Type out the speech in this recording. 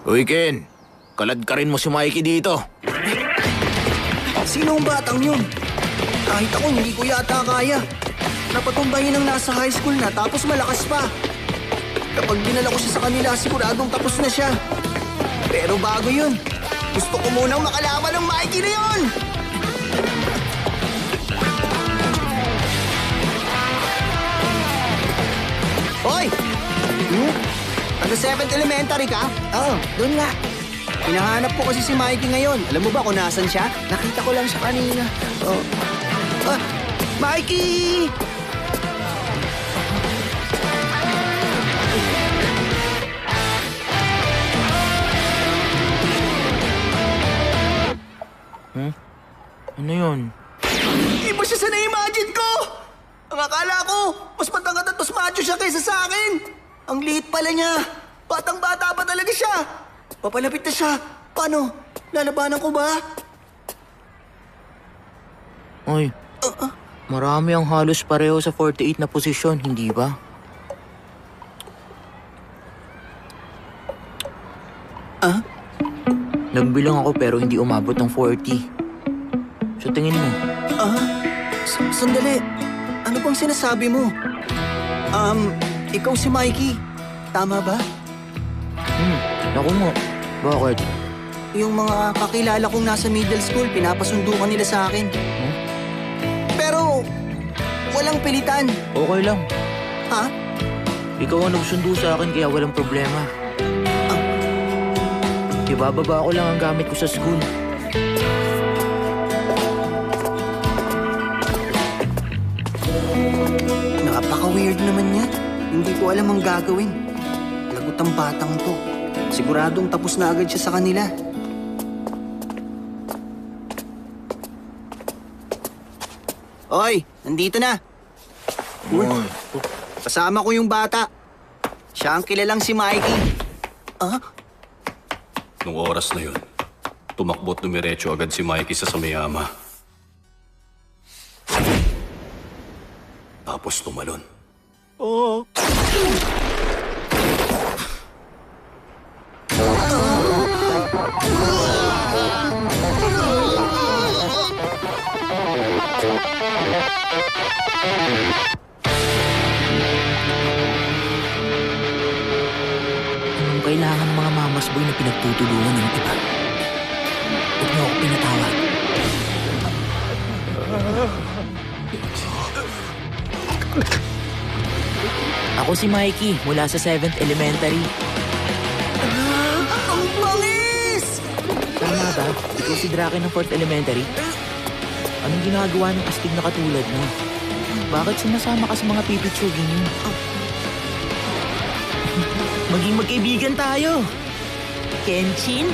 Uy, Ken. Kalad ka rin mo si Mikey dito. Sino ang batang yun? Kahit ako, hindi ko yata kaya. Napatumbahin ng nasa high school na tapos malakas pa. Kapag dinala ko siya sa kanila, siguradong tapos na siya. Pero bago yun, gusto ko munang makalaban ng Mikey na yun! Hoy! Taga 7th Elementary ka? Oo, doon nga. Hinahanap ko kasi si Mikey ngayon. Alam mo ba kung nasan siya? Nakita ko lang siya kanina. Oh. Ah, Mikey! Ano yun? Iba siya sa na-imagine ko! Ang akala ko, mas matangkad at mas macho siya kaysa sa akin. Ang liit pala niya. Batang-bata pa talaga siya. Papalapit na siya. Paano? Lalabanan ko ba? Uy, marami ang halos pareho sa 48 na posisyon, hindi ba? Ah? Nagbilang ako pero hindi umabot ng 40. So tingin mo, Sandali. Ano bang sinasabi mo? Ikaw si Mikey. Tama ba? naku mo, bakit? Yung mga kakilala kong nasa middle school, pinapasundukan nila sa akin. Pero, walang pilitan. Okay lang. Ha? Ikaw ang nagsundo sa akin kaya walang problema. Ibababa ko lang ang gamit ko sa school. Napaka-weird naman niya. Hindi ko alam ang gagawin. Lagot ang batang to. Siguradong tapos na agad siya sa kanila. Oy, nandito na. Uy, kasama ko yung bata. Siya ang kilalang si Mikey. Nung oras na yun, tumakbo't dumiretso agad si Mikey sa Samayama. Tapos tumalon. Oo. Anong kailangan ng mga mamas boy na pinagtutulungan ng iba? Huwag niyo ako pinatawag. Ako si Mikey mula sa 7th Elementary. Ang bangis! Tama ba? Ikaw si Drake ng 4th Elementary? Anong ginagawa ng astig na katulad mo? Bakit sumasama ka sa mga pipitsugin yun? Maging magkaibigan tayo! Kenshin?